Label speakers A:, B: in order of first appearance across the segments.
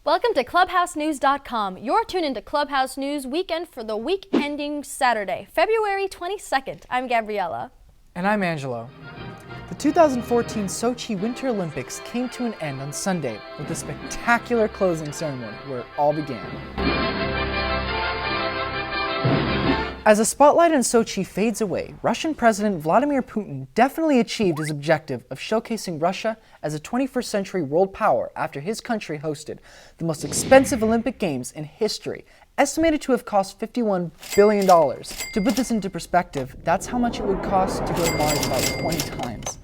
A: Welcome to ClubhouseNews.com. You're tuned into Clubhouse News Weekend for the week ending Saturday, February 22nd. I'm Gabriella.
B: And I'm Angelo. The 2014 Sochi Winter Olympics came to an end on Sunday with a spectacular closing ceremony where it all began. As the spotlight on Sochi fades away, Russian President Vladimir Putin definitely achieved his objective of showcasing Russia as a 21st century world power after his country hosted the most expensive Olympic Games in history, estimated to have cost $51 billion. To put this into perspective, that's how much it would cost to go to Mars about 20 times.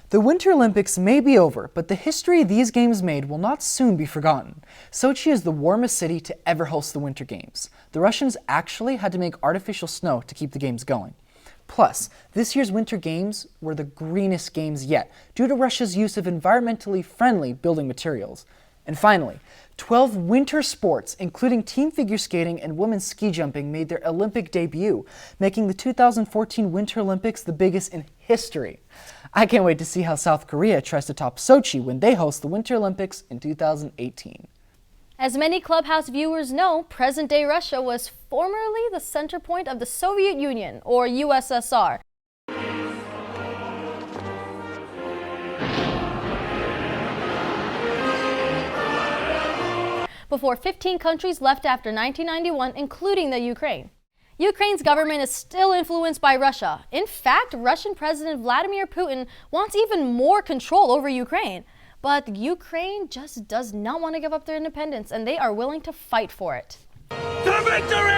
B: The Winter Olympics may be over, but the history these games made will not soon be forgotten. Sochi is the warmest city to ever host the Winter Games. The Russians actually had to make artificial snow to keep the games going. Plus, this year's Winter Games were the greenest games yet, due to Russia's use of environmentally friendly building materials. And finally, 12 winter sports, including team figure skating and women's ski jumping, made their Olympic debut, making the 2014 Winter Olympics the biggest in history. I can't wait to see how South Korea tries to top Sochi when they host the Winter Olympics in 2018.
A: As many Clubhouse viewers know, present-day Russia was formerly the center point of the Soviet Union, or USSR. Before 15 countries left after 1991, including the Ukraine. Ukraine's government is still influenced by Russia. In fact, Russian President Vladimir Putin wants even more control over Ukraine. But Ukraine just does not want to give up their independence, and they are willing to fight for it.
C: To victory!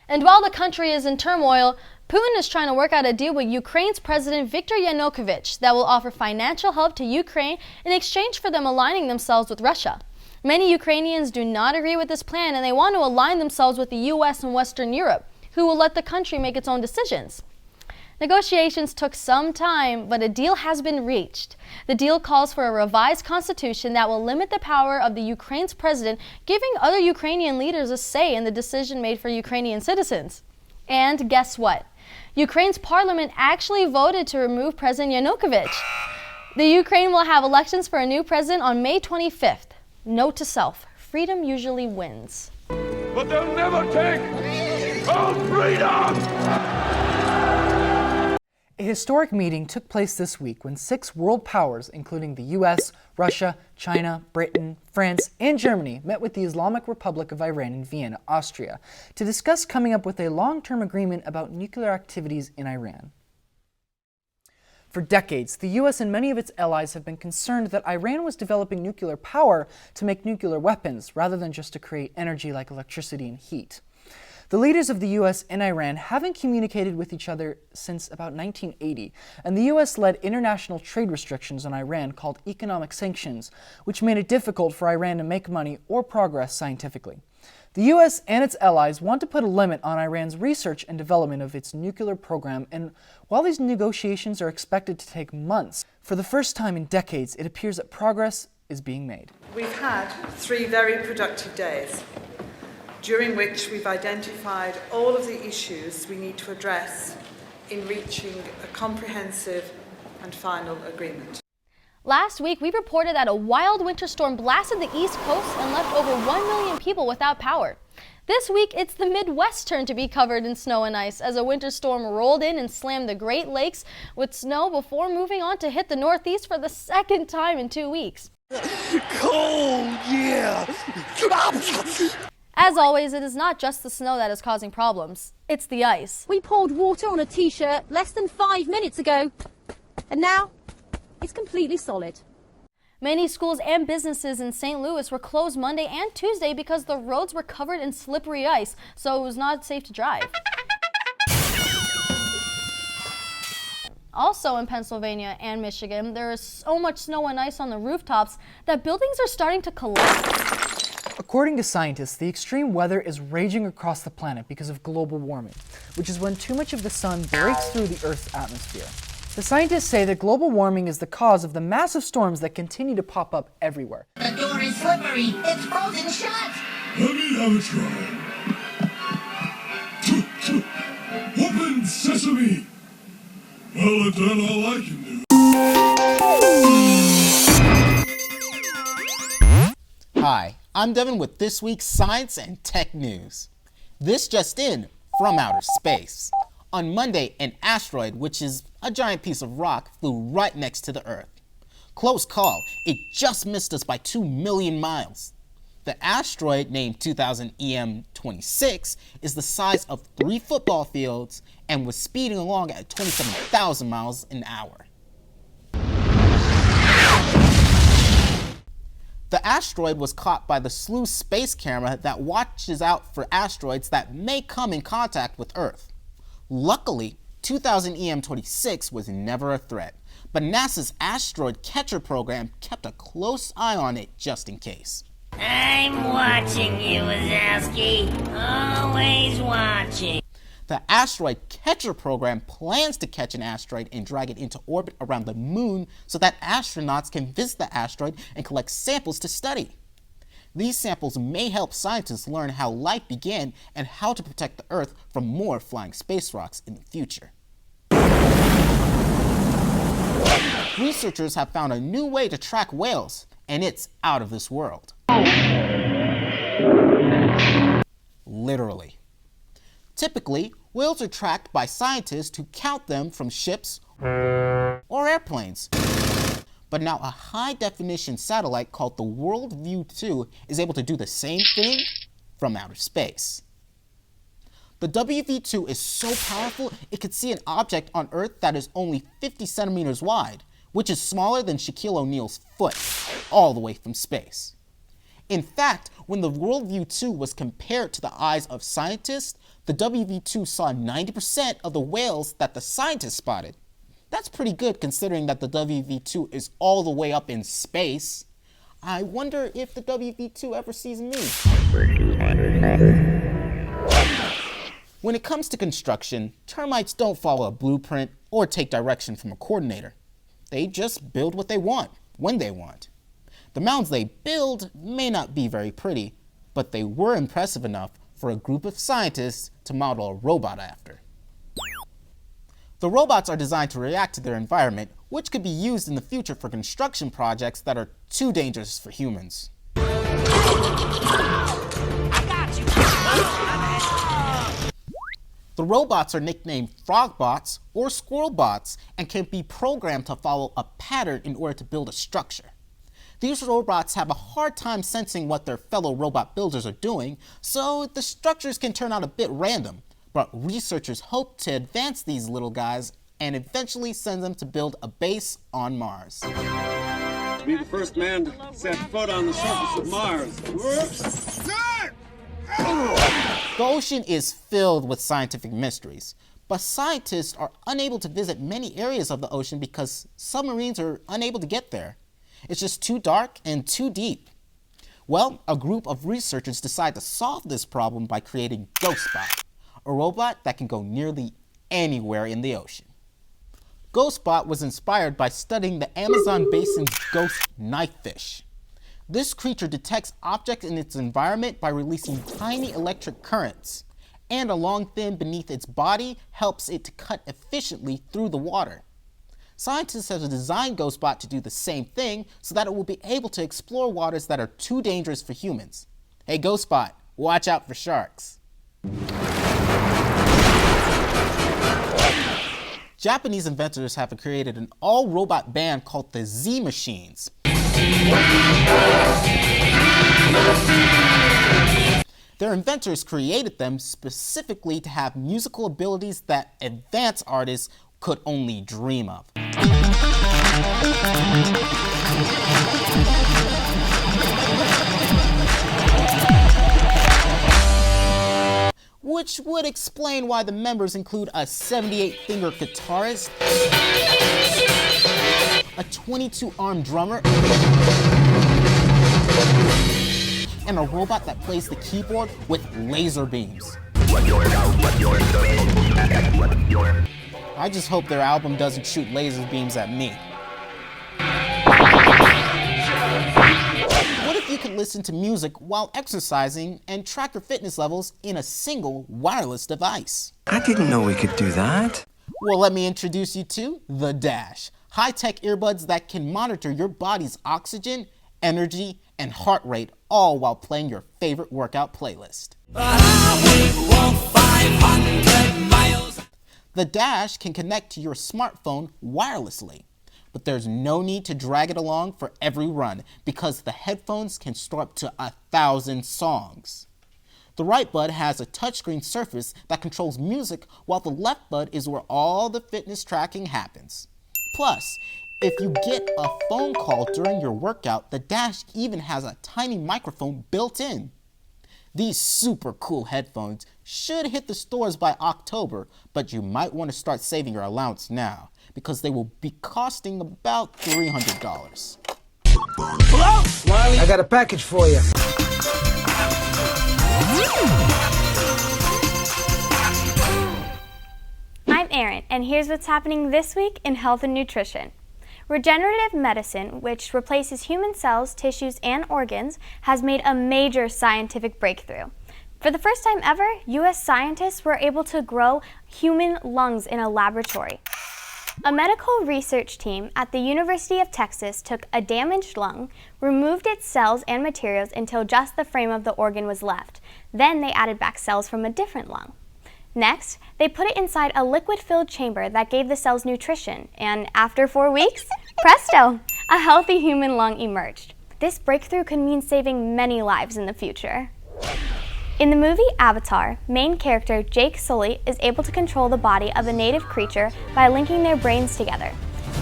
A: And while the country is in turmoil, Putin is trying to work out a deal with Ukraine's President Viktor Yanukovych that will offer financial help to Ukraine in exchange for them aligning themselves with Russia. Many Ukrainians do not agree with this plan, and they want to align themselves with the US and Western Europe, who will let the country make its own decisions. Negotiations took some time, but a deal has been reached. The deal calls for a revised constitution that will limit the power of the Ukraine's president, giving other Ukrainian leaders a say in the decision made for Ukrainian citizens. And guess what? Ukraine's parliament actually voted to remove President Yanukovych. The Ukraine will have elections for a new president on May 25th. Note to self, freedom usually wins.
C: But they'll never take our freedom!
B: A historic meeting took place this week when 6 world powers, including the US, Russia, China, Britain, France, and Germany, met with the Islamic Republic of Iran in Vienna, Austria, to discuss coming up with a long-term agreement about nuclear activities in Iran. For decades, the US and many of its allies have been concerned that Iran was developing nuclear power to make nuclear weapons, rather than just to create energy like electricity and heat. The leaders of the US and Iran haven't communicated with each other since about 1980, and the US led international trade restrictions on Iran called economic sanctions, which made it difficult for Iran to make money or progress scientifically. The US and its allies want to put a limit on Iran's research and development of its nuclear program, and while these negotiations are expected to take months, for the first time in decades, it appears that progress is being made.
D: We've had 3 very productive days, during which we've identified all of the issues we need to address in reaching a comprehensive and final agreement.
A: Last week, we reported that a wild winter storm blasted the East Coast and left over 1 million people without power. This week, it's the Midwest's turn to be covered in snow and ice as a winter storm rolled in and slammed the Great Lakes with snow before moving on to hit the Northeast for the second time in 2 weeks.
C: Cold, yeah!
A: As always, it is not just the snow that is causing problems. It's the ice.
E: We poured water on a t-shirt less than 5 minutes ago, and now it's completely solid.
A: Many schools and businesses in St. Louis were closed Monday and Tuesday because the roads were covered in slippery ice, so it was not safe to drive. Also in Pennsylvania and Michigan, there is so much snow and ice on the rooftops that buildings are starting to collapse.
B: According to scientists, the extreme weather is raging across the planet because of global warming, which is when too much of the sun breaks through the Earth's atmosphere. The scientists say that global warming is the cause of the massive storms that continue to pop up everywhere.
F: The door is slippery. It's frozen shut.
C: Let me have a try. Open sesame. Well, I've done all I can do.
G: Hi, I'm Devin with this week's Science and Tech News. This just in from outer space. On Monday, an asteroid, which is a giant piece of rock, flew right next to the Earth. Close call, it just missed us by 2 million miles. The asteroid, named 2000 EM26, is the size of 3 football fields and was speeding along at 27,000 miles an hour. The asteroid was caught by the SLEW space camera that watches out for asteroids that may come in contact with Earth. Luckily, 2000 EM26 was never a threat, but NASA's asteroid catcher program kept a close eye on it just in case.
F: I'm watching you, Wazowski. Always watching.
G: The asteroid catcher program plans to catch an asteroid and drag it into orbit around the moon so that astronauts can visit the asteroid and collect samples to study. These samples may help scientists learn how life began and how to protect the Earth from more flying space rocks in the future. Researchers have found a new way to track whales, and it's out of this world. Literally. Typically, whales are tracked by scientists who count them from ships or airplanes. But now a high-definition satellite called the Worldview 2 is able to do the same thing from outer space. The WV2 is so powerful it could see an object on Earth that is only 50 centimeters wide, which is smaller than Shaquille O'Neal's foot, all the way from space. In fact, when the Worldview 2 was compared to the eyes of scientists, the WV2 saw 90% of the whales that the scientists spotted. That's pretty good considering that the WV2 is all the way up in space. I wonder if the WV2 ever sees me. When it comes to construction, termites don't follow a blueprint or take direction from a coordinator. They just build what they want, when they want. The mounds they build may not be very pretty, but they were impressive enough for a group of scientists to model a robot after. The robots are designed to react to their environment, which could be used in the future for construction projects that are too dangerous for humans. The robots are nicknamed frogbots or squirrelbots and can be programmed to follow a pattern in order to build a structure. These robots have a hard time sensing what their fellow robot builders are doing, so the structures can turn out a bit random, but researchers hope to advance these little guys and eventually send them to build a base on Mars.
H: To be the first man to set foot on the surface of Mars. Whoops!
G: The ocean is filled with scientific mysteries, but scientists are unable to visit many areas of the ocean because submarines are unable to get there. It's just too dark and too deep. Well, a group of researchers decided to solve this problem by creating GhostBot, a robot that can go nearly anywhere in the ocean. GhostBot was inspired by studying the Amazon basin's ghost knifefish. This creature detects objects in its environment by releasing tiny electric currents, and a long fin beneath its body helps it to cut efficiently through the water. Scientists have designed GhostBot to do the same thing so that it will be able to explore waters that are too dangerous for humans. Hey GhostBot, watch out for sharks. Japanese inventors have created an all-robot band called the Z Machines. Their inventors created them specifically to have musical abilities that advanced artists could only dream of. Which would explain why the members include a 78-finger guitarist, a 22-arm drummer, and a robot that plays the keyboard with laser beams. I just hope their album doesn't shoot laser beams at me. What if you could listen to music while exercising and track your fitness levels in a single wireless device?
I: I didn't know we could do that.
G: Well, let me introduce you to the Dash, high-tech earbuds that can monitor your body's oxygen energy, and heart rate, all while playing your favorite workout playlist. The Dash can connect to your smartphone wirelessly, but there's no need to drag it along for every run because the headphones can store up to 1,000 songs. The right bud has a touchscreen surface that controls music, while the left bud is where all the fitness tracking happens. Plus, if you get a phone call during your workout, the Dash even has a tiny microphone built in. These super cool headphones should hit the stores by October, but you might want to start saving your allowance now because they will be costing about $300.
J: Hello? Wiley? I got a package for you.
K: I'm Erin, and here's what's happening this week in health and nutrition. Regenerative medicine, which replaces human cells, tissues, and organs, has made a major scientific breakthrough. For the first time ever, U.S. scientists were able to grow human lungs in a laboratory. A medical research team at the University of Texas took a damaged lung, removed its cells and materials until just the frame of the organ was left. Then they added back cells from a different lung. Next, they put it inside a liquid-filled chamber that gave the cells nutrition, and after 4 weeks, presto, a healthy human lung emerged. This breakthrough could mean saving many lives in the future. In the movie Avatar, main character Jake Sully is able to control the body of a native creature by linking their brains together.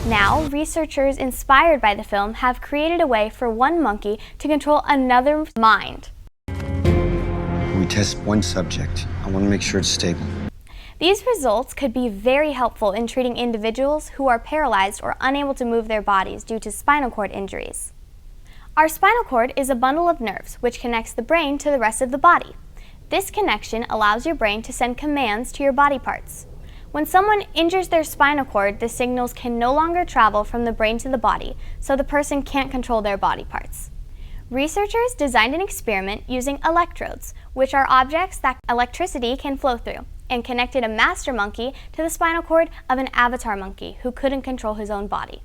K: Now, researchers inspired by the film have created a way for one monkey to control another's mind.
I: We test one subject. I want to make sure it's stable.
K: These results could be very helpful in treating individuals who are paralyzed or unable to move their bodies due to spinal cord injuries. Our spinal cord is a bundle of nerves which connects the brain to the rest of the body. This connection allows your brain to send commands to your body parts. When someone injures their spinal cord, the signals can no longer travel from the brain to the body, so the person can't control their body parts. Researchers designed an experiment using electrodes, which are objects that electricity can flow through, and connected a master monkey to the spinal cord of an avatar monkey who couldn't control his own body.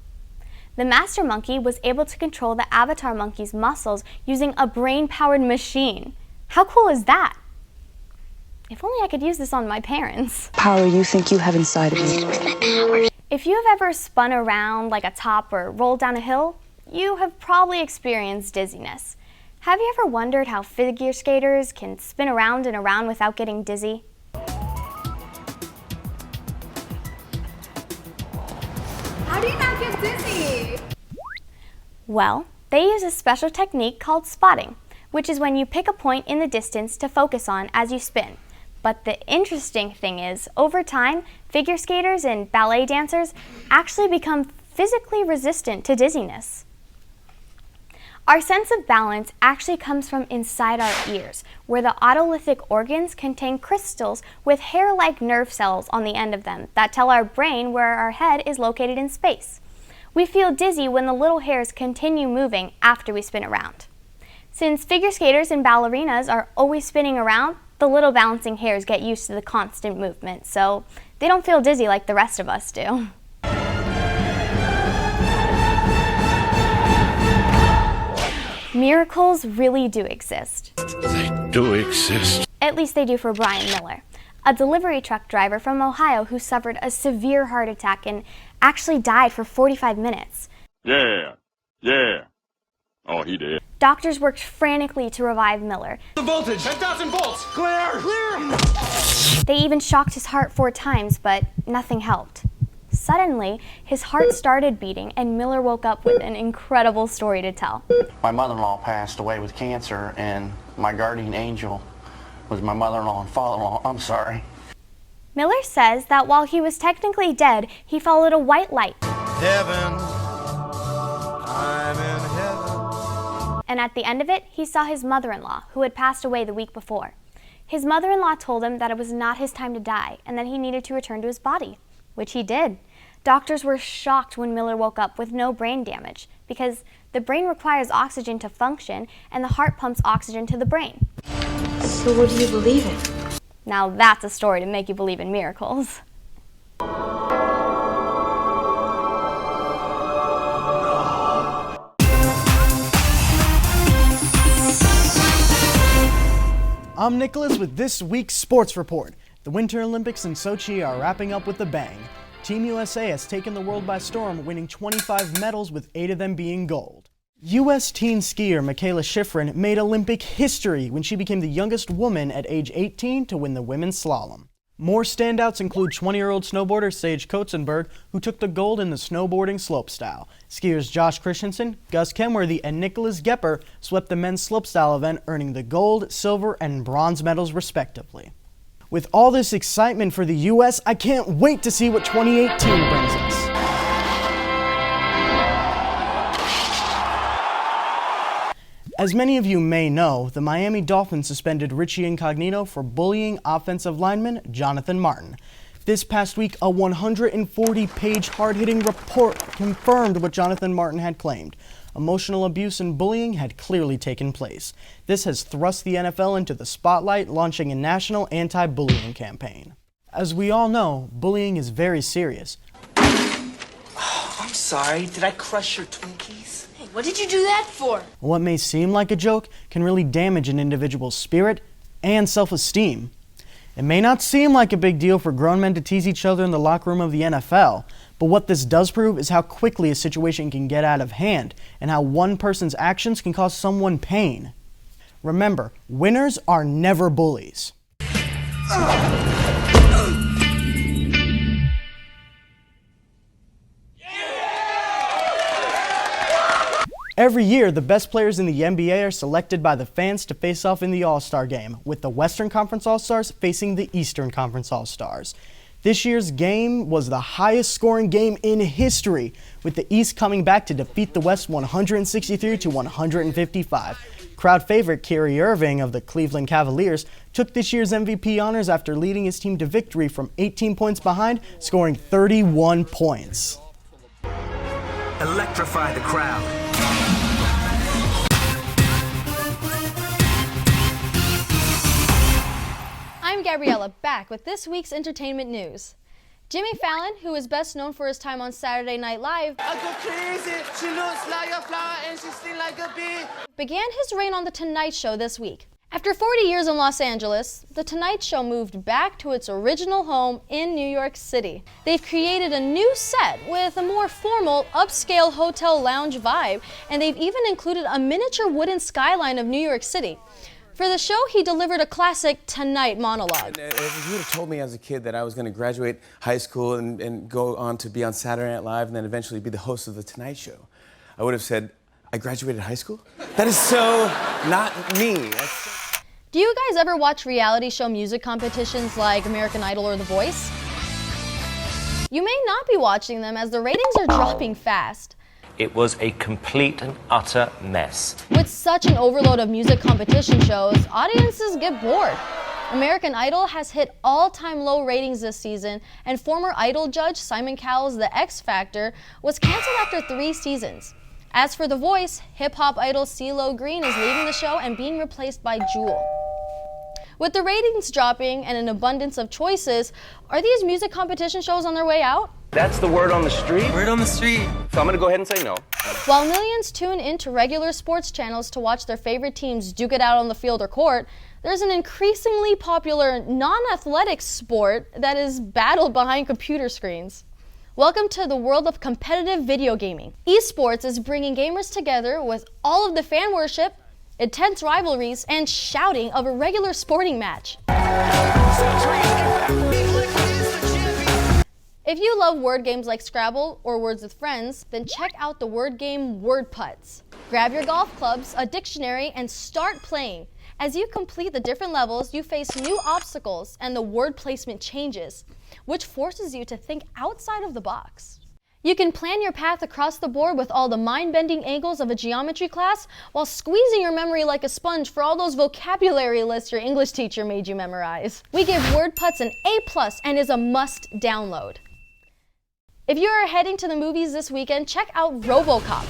K: The master monkey was able to control the avatar monkey's muscles using a brain-powered machine. How cool is that? If only I could use this on my parents.
L: Power you think you have inside of you.
K: If you have ever spun around like a top or rolled down a hill, you have probably experienced dizziness. Have you ever wondered how figure skaters can spin around and around without getting dizzy?
M: How do you not get dizzy?
K: Well, they use a special technique called spotting, which is when you pick a point in the distance to focus on as you spin. But the interesting thing is, over time, figure skaters and ballet dancers actually become physically resistant to dizziness. Our sense of balance actually comes from inside our ears, where the otolithic organs contain crystals with hair-like nerve cells on the end of them that tell our brain where our head is located in space. We feel dizzy when the little hairs continue moving after we spin around. Since figure skaters and ballerinas are always spinning around, the little balancing hairs get used to the constant movement, so they don't feel dizzy like the rest of us do. Miracles really do exist.
C: They do exist.
K: At least they do for Brian Miller, a delivery truck driver from Ohio who suffered a severe heart attack and actually died for 45 minutes.
C: Yeah. Oh, he did.
K: Doctors worked frantically to revive Miller.
J: The voltage, 10,000 volts. Clear.
K: They even shocked his heart 4 times, but nothing helped. Suddenly, his heart started beating, and Miller woke up with an incredible story to tell.
N: My mother-in-law passed away with cancer, and my guardian angel was my mother-in-law and father-in-law. I'm sorry.
K: Miller says that while he was technically dead, he followed a white light.
J: Heaven, I'm in heaven.
K: And at the end of it, he saw his mother-in-law, who had passed away the week before. His mother-in-law told him that it was not his time to die, and that he needed to return to his body, which he did. Doctors were shocked when Miller woke up with no brain damage, because the brain requires oxygen to function, and the heart pumps oxygen to the brain.
M: So what do you believe in?
K: Now that's a story to make you believe in miracles.
O: I'm Nicholas with this week's Sports Report. The Winter Olympics in Sochi are wrapping up with a bang. Team USA has taken the world by storm, winning 25 medals with 8 of them being gold. U.S. teen skier Michaela Schifrin made Olympic history when she became the youngest woman at age 18 to win the women's slalom. More standouts include 20-year-old snowboarder Sage Kotzenberg, who took the gold in the snowboarding slopestyle. Skiers Josh Christensen, Gus Kenworthy, and Nicholas Gepper swept the men's slopestyle event, earning the gold, silver, and bronze medals respectively. With all this excitement for the U.S., I can't wait to see what 2018 brings us. As many of you may know, the Miami Dolphins suspended Richie Incognito for bullying offensive lineman Jonathan Martin. This past week, a 140-page hard-hitting report confirmed what Jonathan Martin had claimed. Emotional abuse and bullying had clearly taken place. This has thrust the NFL into the spotlight, launching a national anti-bullying campaign. As we all know, bullying is very serious.
J: Oh, I'm sorry. Did I crush your Twinkies?
M: Hey, what did you do that for?
O: What may seem like a joke can really damage an individual's spirit and self-esteem. It may not seem like a big deal for grown men to tease each other in the locker room of the NFL, but what this does prove is how quickly a situation can get out of hand and how one person's actions can cause someone pain. Remember, winners are never bullies. Every year, the best players in the NBA are selected by the fans to face off in the All-Star Game, with the Western Conference All-Stars facing the Eastern Conference All-Stars. This year's game was the highest scoring game in history, with the East coming back to defeat the West 163-155. Crowd favorite Kyrie Irving of the Cleveland Cavaliers took this year's MVP honors after leading his team to victory from 18 points behind, scoring 31 points.
J: Electrify the crowd.
A: I'm Gabriella, back with this week's entertainment news. Jimmy Fallon, who is best known for his time on Saturday Night Live, began his reign on The Tonight Show this week. After 40 years in Los Angeles, The Tonight Show moved back to its original home in New York City. They've created a new set with a more formal, upscale hotel lounge vibe, and they've even included a miniature wooden skyline of New York City. For the show, he delivered a classic Tonight monologue.
P: If you would have told me as a kid that I was going to graduate high school and go on to be on Saturday Night Live and then eventually be the host of The Tonight Show, I would have said, I graduated high school? That is so not me.
A: Do you guys ever watch reality show music competitions like American Idol or The Voice? You may not be watching them as the ratings are dropping fast.
Q: It was a complete and utter mess.
A: With such an overload of music competition shows, audiences get bored. American Idol has hit all-time low ratings this season, and former Idol judge Simon Cowell's The X Factor was canceled after 3 seasons. As for The Voice, hip-hop idol CeeLo Green is leaving the show and being replaced by Jewel. With the ratings dropping and an abundance of choices, are these music competition shows on their way out?
Q: That's the word on the street?
J: Word on the street.
Q: So I'm gonna go ahead and say no.
A: While millions tune into regular sports channels to watch their favorite teams duke it out on the field or court, there's an increasingly popular non-athletic sport that is battled behind computer screens. Welcome to the world of competitive video gaming. Esports is bringing gamers together with all of the fan worship, intense rivalries, and shouting of a regular sporting match. If you love word games like Scrabble or Words with Friends, then check out the word game Word Putts. Grab your golf clubs, a dictionary, and start playing. As you complete the different levels, you face new obstacles and the word placement changes, which forces you to think outside of the box. You can plan your path across the board with all the mind-bending angles of a geometry class while squeezing your memory like a sponge for all those vocabulary lists your English teacher made you memorize. We give Word Putts an A+ and is a must download. If you are heading to the movies this weekend, check out RoboCop.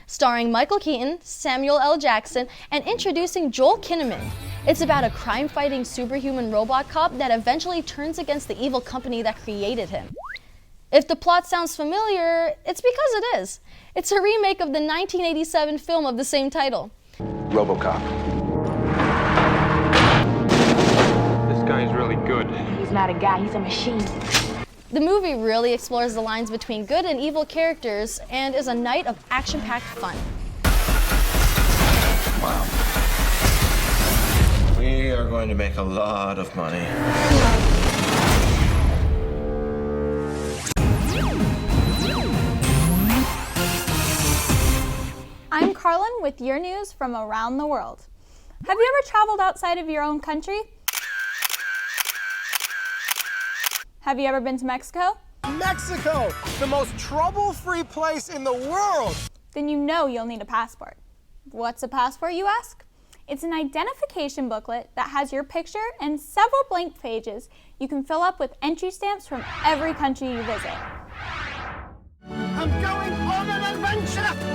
A: Starring Michael Keaton, Samuel L. Jackson, and introducing Joel Kinnaman. It's about a crime-fighting superhuman robot cop that eventually turns against the evil company that created him. If the plot sounds familiar, it's because it is. It's a remake of the 1987 film of the same title.
C: RoboCop. This guy's really good.
L: He's not a guy, he's a machine.
A: The movie really explores the lines between good and evil characters and is a night of action-packed fun.
R: Wow. We are going to make a lot of money.
S: I'm Carlin with your news from around the world. Have you ever traveled outside of your own country? Have you ever been to Mexico?
J: Mexico, the most trouble-free place in the world.
S: Then you know you'll need a passport. What's a passport, you ask? It's an identification booklet that has your picture and several blank pages you can fill up with entry stamps from every country you visit.
J: I'm going on an adventure!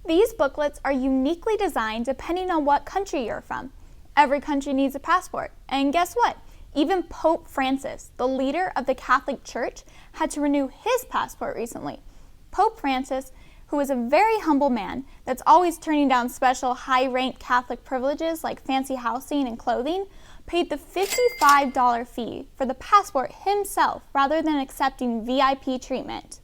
S: These booklets are uniquely designed depending on what country you're from. Every country needs a passport, and guess what? Even Pope Francis, the leader of the Catholic Church, had to renew his passport recently. Pope Francis, who is a very humble man that's always turning down special high-ranked Catholic privileges like fancy housing and clothing, paid the $55 fee for the passport himself rather than accepting VIP treatment.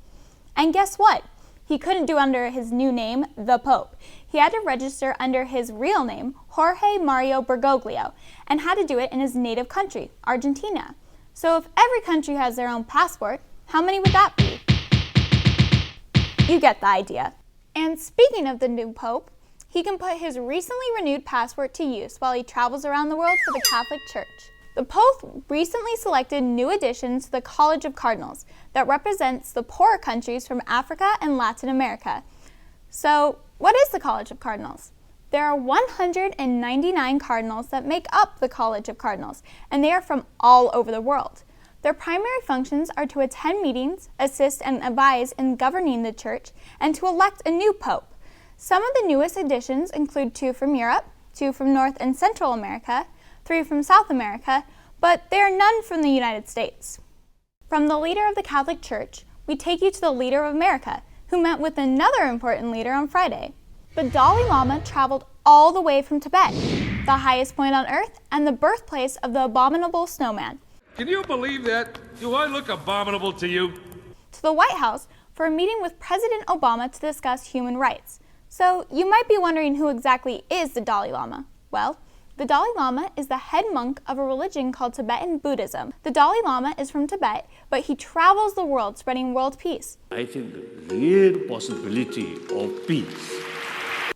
S: And guess what? He couldn't do under his new name, the Pope. He had to register under his real name, Jorge Mario Bergoglio, and had to do it in his native country, Argentina. So if every country has their own passport, how many would that be? You get the idea. And speaking of the new Pope, he can put his recently renewed passport to use while he travels around the world for the Catholic Church. The Pope recently selected new additions to the College of Cardinals that represents the poorer countries from Africa and Latin America. So, what is the College of Cardinals? There are 199 cardinals that make up the College of Cardinals, and they are from all over the world. Their primary functions are to attend meetings, assist and advise in governing the church, and to elect a new pope. Some of the newest additions include 2 from Europe, 2 from North and Central America, 3 from South America, but there are none from the United States. From the leader of the Catholic Church, we take you to the leader of America, who met with another important leader on Friday. The Dalai Lama traveled all the way from Tibet, the highest point on Earth and the birthplace of the abominable snowman,
C: Can you believe that? Do I look abominable to you?
S: to the White House for a meeting with President Obama to discuss human rights. So you might be wondering who exactly is the Dalai Lama. Well, the Dalai Lama is the head monk of a religion called Tibetan Buddhism. The Dalai Lama is from Tibet, but he travels the world spreading world peace.
T: I think the real possibility of peace.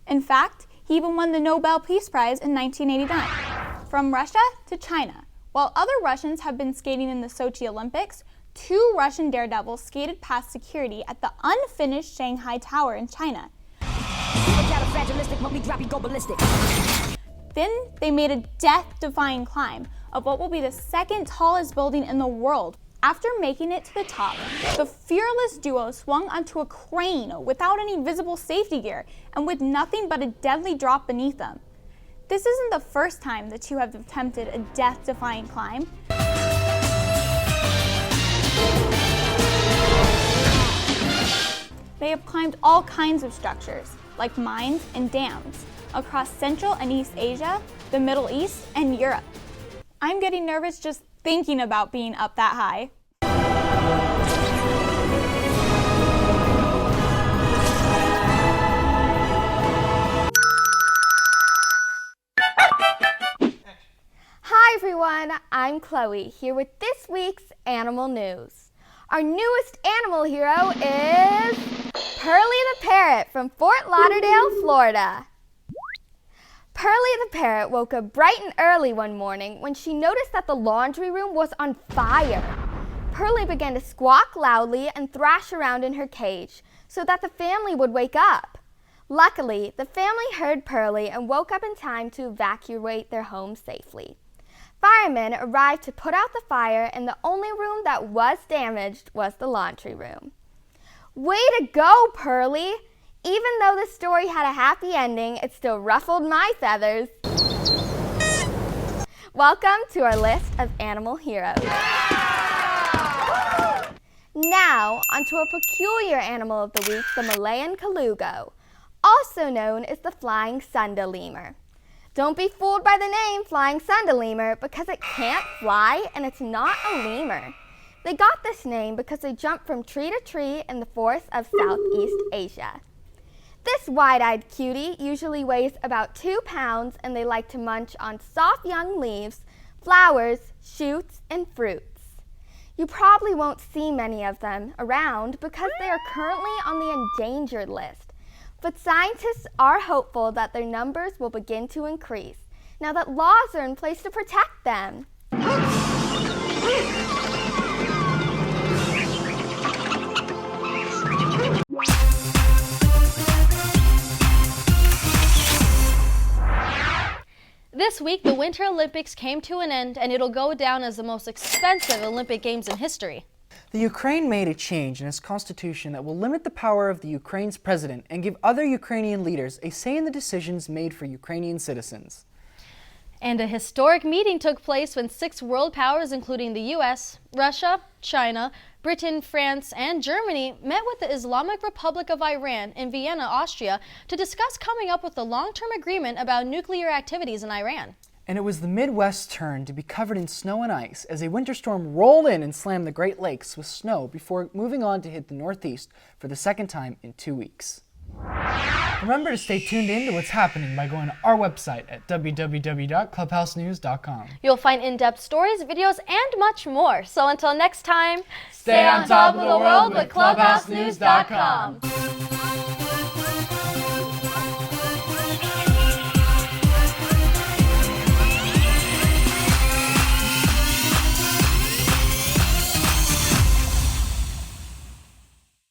S: In fact, he even won the Nobel Peace Prize in 1989. From Russia to China. While other Russians have been skating in the Sochi Olympics, 2 Russian daredevils skated past security at the unfinished Shanghai Tower in China. Then they made a death-defying climb of what will be the second tallest building in the world. After making it to the top, the fearless duo swung onto a crane without any visible safety gear and with nothing but a deadly drop beneath them. This isn't the first time the 2 have attempted a death-defying climb. They have climbed all kinds of structures, like mines and dams, across Central and East Asia, the Middle East, and Europe. I'm getting nervous just thinking about being up that high.
K: Hi everyone, I'm Chloe, here with this week's Animal News. Our newest animal hero is Pearlie the Parrot from Fort Lauderdale, Florida. Pearlie the Parrot woke up bright and early one morning when she noticed that the laundry room was on fire. Pearlie began to squawk loudly and thrash around in her cage so that the family would wake up. Luckily, the family heard Pearlie and woke up in time to evacuate their home safely. Firemen arrived to put out the fire, and the only room that was damaged was the laundry room. Way to go, Pearlie! Even though the story had a happy ending, it still ruffled my feathers. Welcome to our list of animal heroes. Now, onto a peculiar animal of the week, the Malayan colugo, also known as the flying Sunda lemur. Don't be fooled by the name flying Sunda lemur because it can't fly and it's not a lemur. They got this name because they jump from tree to tree in the forests of Southeast Asia. This wide-eyed cutie usually weighs about 2 pounds and they like to munch on soft young leaves, flowers, shoots, and fruits. You probably won't see many of them around because they are currently on the endangered list. But scientists are hopeful that their numbers will begin to increase now that laws are in place to protect them.
A: This week, the Winter Olympics came to an end, and it'll go down as the most expensive Olympic Games in history.
B: The Ukraine made a change in its constitution that will limit the power of the Ukraine's president and give other Ukrainian leaders a say in the decisions made for Ukrainian citizens.
A: And a historic meeting took place when 6 world powers, including the US, Russia, China, Britain, France, and Germany, met with the Islamic Republic of Iran in Vienna, Austria, to discuss coming up with a long-term agreement about nuclear activities in Iran.
B: And it was the Midwest's turn to be covered in snow and ice as a winter storm rolled in and slammed the Great Lakes with snow before moving on to hit the Northeast for the second time in 2 weeks.
O: Remember to stay tuned in to what's happening by going to our website at www.clubhousenews.com.
A: You'll find in-depth stories, videos, and much more. So until next time,
O: stay on top of the world with clubhousenews.com.